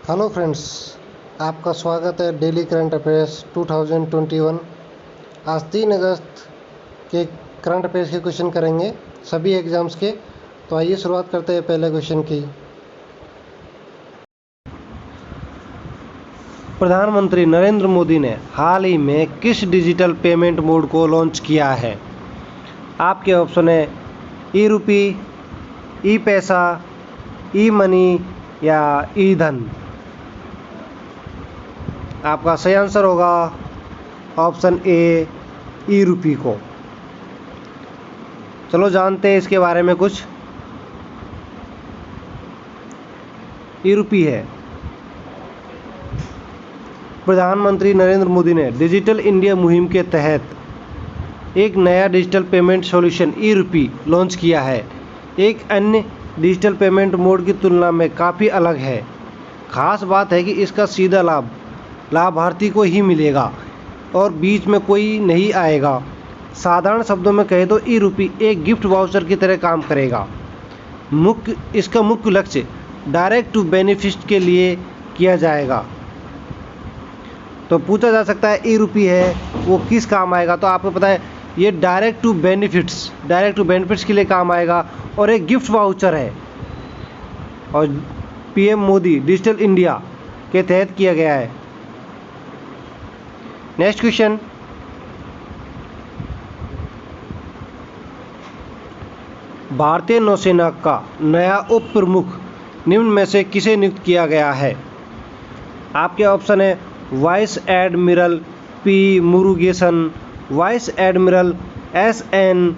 Hello friends, आपका स्वागत है डेली करंट अफेयर्स 2021। आज 3 अगस्त के करंट अफेयर्स के क्वेश्चन करेंगे सभी एग्ज़ाम्स के। तो आइए शुरुआत करते हैं पहले क्वेश्चन की। प्रधानमंत्री नरेंद्र मोदी ने हाल ही में किस डिजिटल पेमेंट मोड को लॉन्च किया है? आपके ऑप्शन है ई रुपी, ई पैसा, ई मनी या ई धन। आपका सही आंसर होगा ऑप्शन ए, ई रुपी को। चलो जानते हैं इसके बारे में कुछ। ई रुपी है प्रधानमंत्री नरेंद्र मोदी ने डिजिटल इंडिया मुहिम के तहत एक नया डिजिटल पेमेंट सॉल्यूशन ई रुपी लॉन्च किया है। एक अन्य डिजिटल पेमेंट मोड की तुलना में काफ़ी अलग है। खास बात है कि इसका सीधा लाभ लाभार्थी को ही मिलेगा और बीच में कोई नहीं आएगा। साधारण शब्दों में कहे तो ई रुपी एक गिफ्ट वाउचर की तरह काम करेगा। इसका मुख्य लक्ष्य डायरेक्ट टू बेनिफिट के लिए किया जाएगा। तो पूछा जा सकता है ई रुपी है वो किस काम आएगा? तो आपको पता है ये डायरेक्ट टू बेनिफिट्स के लिए काम आएगा और एक गिफ्ट वाउचर है और पीएम मोदी डिजिटल इंडिया के तहत किया गया है। नेक्स्ट क्वेश्चन, भारतीय नौसेना का नया उप प्रमुख निम्न में से किसे नियुक्त किया गया है? आपके ऑप्शन है vice admiral P Murugesan, vice admiral S N.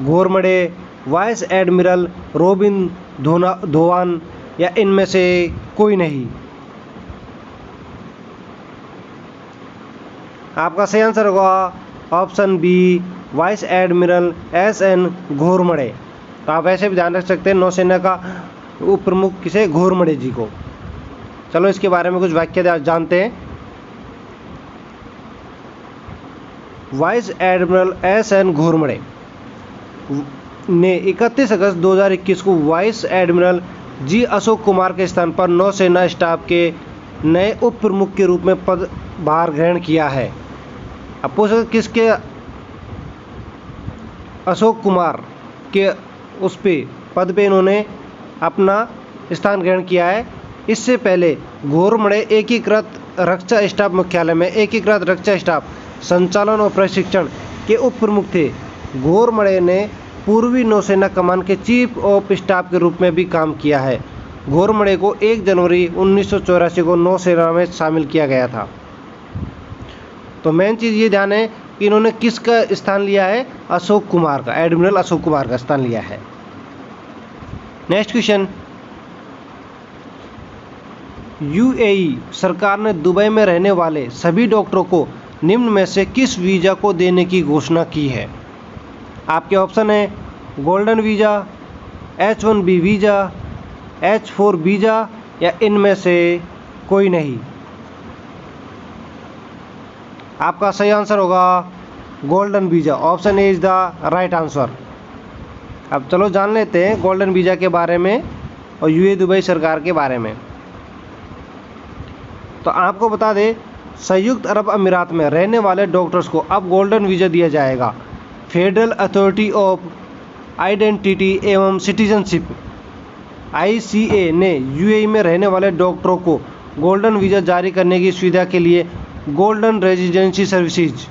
Ghormade, vice admiral Robin Dhowan या इनमें से कोई नहीं। आपका सही आंसर होगा option B, vice admiral S N. Ghormade. तो आप ऐसे भी ध्यान रख सकते हैं नौसेना का उप प्रमुख किसे, घोरमडे जी को। चलो इसके बारे में कुछ वाक्य जानते हैं। Vice admiral S N. घोरमडे ने 31 अगस्त 2021 को vice admiral G Ashok Kumar के स्थान पर नौसेना स्टाफ के नए उप प्रमुख के रूप में पदभार ग्रहण किया है। अब पूछ किसके, अशोक कुमार के उस पे पद पे इन्होंने अपना स्थान ग्रहण किया है। इससे पहले घोरमडे एकीकृत रक्षा स्टाफ मुख्यालय में एकीकृत रक्षा स्टाफ संचालन और प्रशिक्षण के उप प्रमुख थे। घोरमडे ने पूर्वी नौसेना कमान के चीफ ऑफ स्टाफ के रूप में भी काम किया है। घोरमडे को 1 जनवरी 1984 को नौसेना में शामिल किया गया था। तो मेन चीज़ ये ध्यान है कि इन्होंने किसका स्थान लिया है, अशोक कुमार का, एडमिरल अशोक कुमार का स्थान लिया है। नेक्स्ट क्वेश्चन, यूएई सरकार ने दुबई में रहने वाले सभी डॉक्टरों को निम्न में से किस वीज़ा को देने की घोषणा की है? आपके ऑप्शन है golden visa, H1B visa, H4 visa या इनमें से कोई नहीं। आपका सही आंसर होगा golden visa. Option A is the right answer. अब चलो जान लेते हैं गोल्डन वीज़ा के बारे में और यूएई दुबई सरकार के बारे में। तो आपको बता दें संयुक्त अरब अमीरात में रहने वाले डॉक्टर्स को अब गोल्डन वीज़ा दिया जाएगा। फेडरल अथॉरिटी ऑफ आइडेंटिटी एवं सिटीजनशिप ICA ने यूएई में रहने वाले डॉक्टरों को गोल्डन वीज़ा जारी करने की सुविधा के लिए गोल्डन रेजिडेंसी सर्विसेज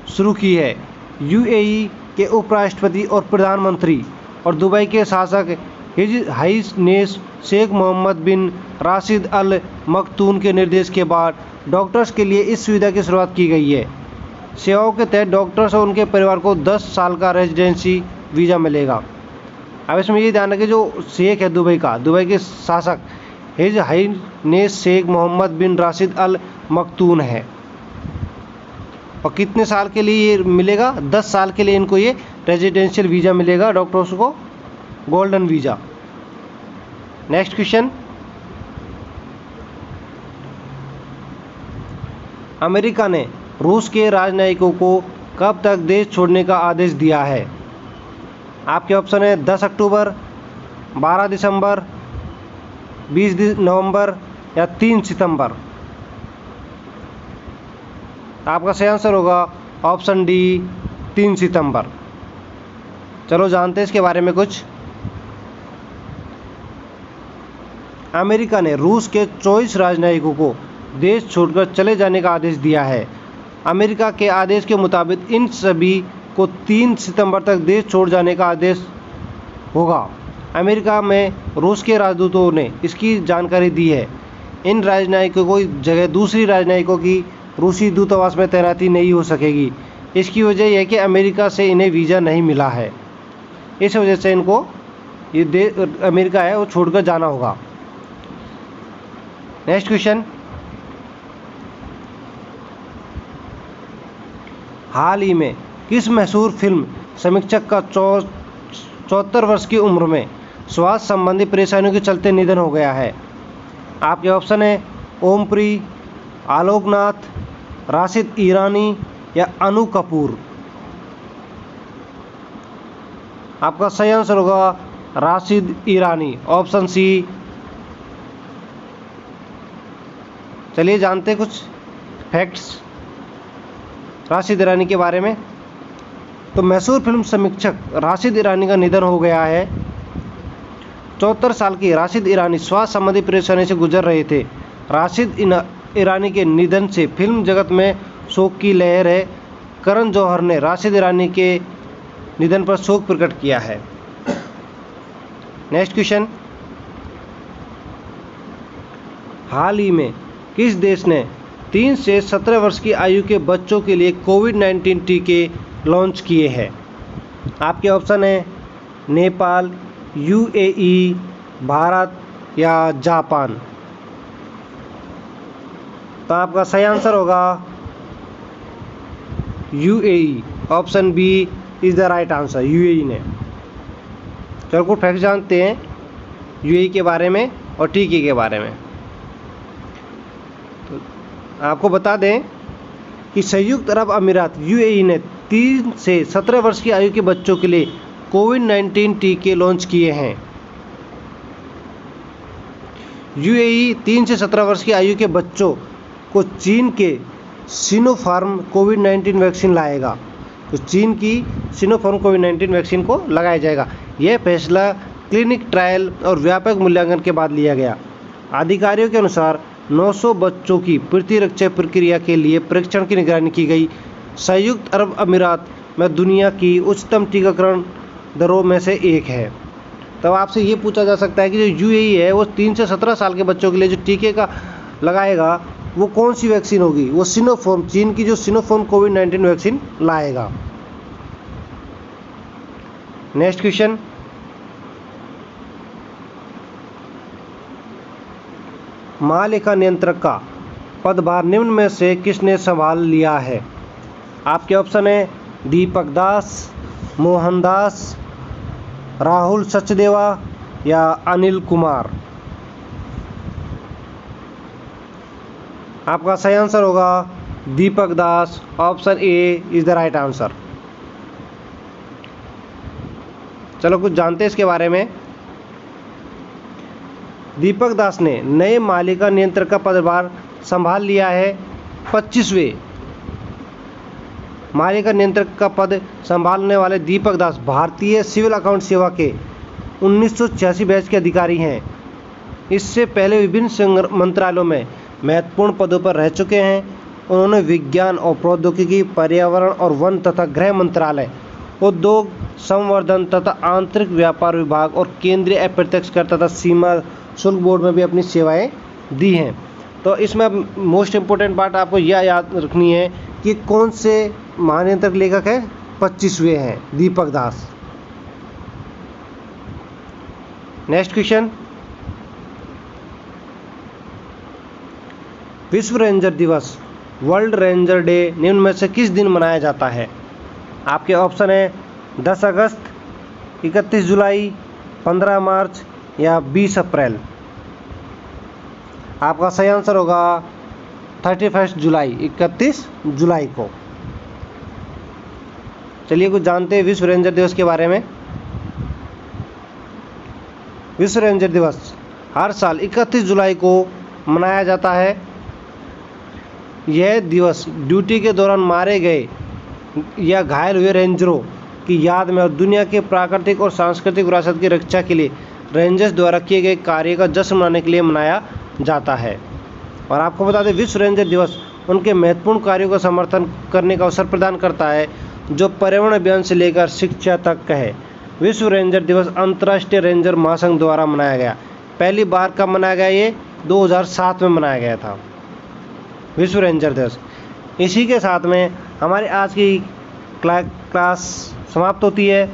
शुरू की है। यूएई के उपराष्ट्रपति और प्रधानमंत्री और दुबई के शासक हिज हाईनेस शेख मोहम्मद बिन राशिद अल मखतूम के निर्देश के बाद डॉक्टर्स के लिए इस सुविधा की शुरुआत की गई है। सेवाओं के तहत डॉक्टर्स और उनके परिवार को 10 साल का रेजिडेंसी वीज़ा मिलेगा। अब इसमें ये ध्यान रखें जो शेख है दुबई के शासक हिज हाईनेस शेख मोहम्मद बिन राशिद अल मखतूम है। और कितने साल के लिए ये मिलेगा? 10 साल के लिए इनको ये रेजिडेंशियल वीज़ा मिलेगा, डॉक्टर्स को golden visa. Next question, America ने रूस के राजनयिकों को कब तक देश छोड़ने का आदेश दिया है? आपके ऑप्शन है 10 अक्टूबर, 12 दिसंबर, 20 नवंबर या 3 सितंबर? आपका सही आंसर होगा ऑप्शन डी 3 सितंबर। चलो जानते हैं इसके बारे में कुछ। अमेरिका ने रूस के 24 राजनयिकों को देश छोड़कर चले जाने का आदेश दिया है। अमेरिका के आदेश के मुताबिक इन सभी को 3 सितंबर तक देश छोड़ जाने का आदेश होगा। अमेरिका में रूस के राजदूतों ने इसकी जानकारी दी है। इन राजनयिकों को जगह दूसरी राजनयिकों की रूसी दूतावास में तैनाती नहीं हो सकेगी। इसकी वजह यह है कि अमेरिका से इन्हें वीज़ा नहीं मिला है। इस वजह से इनको ये अमेरिका है वो छोड़कर जाना होगा। नेक्स्ट क्वेश्चन, हाल ही में किस मशहूर फिल्म समीक्षक का 74 वर्ष की उम्र में स्वास्थ्य संबंधी परेशानियों के चलते निधन हो गया है? आपके ऑप्शन है ओमपुरी, आलोकनाथ, राशिद ईरानी या अनु कपूर। आपका सही आंसर होगा राशिद ईरानी, ऑप्शन सी। चलिए जानते हैं कुछ फैक्ट्स राशिद ईरानी के बारे में। तो मशहूर फिल्म समीक्षक राशिद ईरानी का निधन हो गया है। 74 साल की राशिद ईरानी स्वास्थ्य संबंधी परेशानी से गुजर रहे थे। राशिद ईरानी के निधन से फिल्म जगत में शोक की लहर है। करण जौहर ने राशिद ईरानी के निधन पर शोक प्रकट किया है। नेक्स्ट क्वेश्चन, हाल ही में किस देश ने 3 से 17 वर्ष की आयु के बच्चों के लिए कोविड-19 टीके लॉन्च किए हैं? आपके ऑप्शन है नेपाल, यूएई, भारत या जापान। तो आपका सही आंसर होगा UAE, option B is the right answer, UAE ने। चलो कुछ फैक्ट जानते हैं यूएई के बारे में और टीके के बारे में। तो आपको बता दें कि संयुक्त अरब अमीरात यूएई ने 3 से 17 वर्ष की आयु के बच्चों के लिए कोविड-19 टीके लॉन्च किए हैं। यूएई 3 से 17 वर्ष की आयु के बच्चों को चीन के सिनोफार्म कोविड-19 वैक्सीन लाएगा। तो चीन की सिनोफार्म कोविड-19 वैक्सीन को लगाया जाएगा। यह फैसला क्लिनिक ट्रायल और व्यापक मूल्यांकन के बाद लिया गया। अधिकारियों के अनुसार 900 बच्चों की प्रतिरक्षा प्रक्रिया के लिए परीक्षण की निगरानी की गई। संयुक्त अरब अमीरात में दुनिया की उच्चतम टीकाकरण दरों में से एक है। तब आपसे ये पूछा जा सकता है कि जो यूएई है वो 3 से 17 साल के बच्चों के लिए जो टीके का लगाएगा वो कौन सी वैक्सीन होगी? वो सिनोफार्म, चीन की जो सिनोफार्म कोविड-19 वैक्सीन लाएगा। नेक्स्ट क्वेश्चन, महालेखा नियंत्रक का पदभार निम्न में से किसने संभाल लिया है? आपके ऑप्शन है दीपक दास, मोहन दास, राहुल सचदेवा या अनिल कुमार। आपका सही आंसर होगा Deepak Das, option A is the right answer. चलो कुछ जानते हैं इसके बारे में। दीपक दास ने नए मालिका नियंत्रक का पदभार संभाल लिया है। 25वें मालिका नियंत्रक का पद संभालने वाले दीपक दास भारतीय सिविल अकाउंट सेवा के 1986 बैच के अधिकारी हैं। इससे पहले विभिन्न मंत्रालयों में महत्वपूर्ण पदों पर रह चुके हैं। उन्होंने विज्ञान और प्रौद्योगिकी, पर्यावरण और वन तथा गृह मंत्रालय, उद्योग, संवर्धन तथा आंतरिक व्यापार विभाग और केंद्रीय अप्रत्यक्ष कर तथा सीमा शुल्क बोर्ड में भी अपनी सेवाएं दी हैं। तो इसमें मोस्ट इम्पोर्टेंट बात आपको यह याद रखनी है कि कौन से महानियंत्रक लेखक है? 25वें हैं दीपक दास। नेक्स्ट क्वेश्चन, विश्व रेंजर दिवस, वर्ल्ड रेंजर डे निम्न में से किस दिन मनाया जाता है? आपके ऑप्शन है 10 अगस्त, 31 जुलाई, 15 मार्च या 20 अप्रैल। आपका सही आंसर होगा 31 जुलाई, 31 जुलाई को। चलिए कुछ जानते हैं विश्व रेंजर दिवस के बारे में। विश्व रेंजर दिवस हर साल 31 जुलाई को मनाया जाता है। यह दिवस ड्यूटी के दौरान मारे गए या घायल हुए रेंजरों की याद में और दुनिया के प्राकृतिक और सांस्कृतिक विरासत की रक्षा के लिए रेंजर्स द्वारा किए गए कार्य का जश्न मनाने के लिए मनाया जाता है। और आपको बता दें, विश्व रेंजर दिवस उनके महत्वपूर्ण कार्यों का समर्थन करने का अवसर प्रदान करता है जो पर्यावरण अभियान से लेकर शिक्षा तक है। विश्व रेंजर दिवस अंतर्राष्ट्रीय रेंजर महासंघ द्वारा मनाया गया। पहली बार कब मनाया गया? ये 2007 में मनाया गया था विश्व रेंजर दिवस। इसी के साथ में हमारी आज की क्लास समाप्त होती है।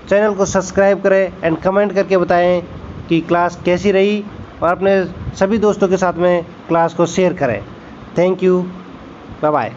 चैनल को सब्सक्राइब करें एंड कमेंट करके बताएं कि क्लास कैसी रही और अपने सभी दोस्तों के साथ में क्लास को शेयर करें। Thank you, bye bye.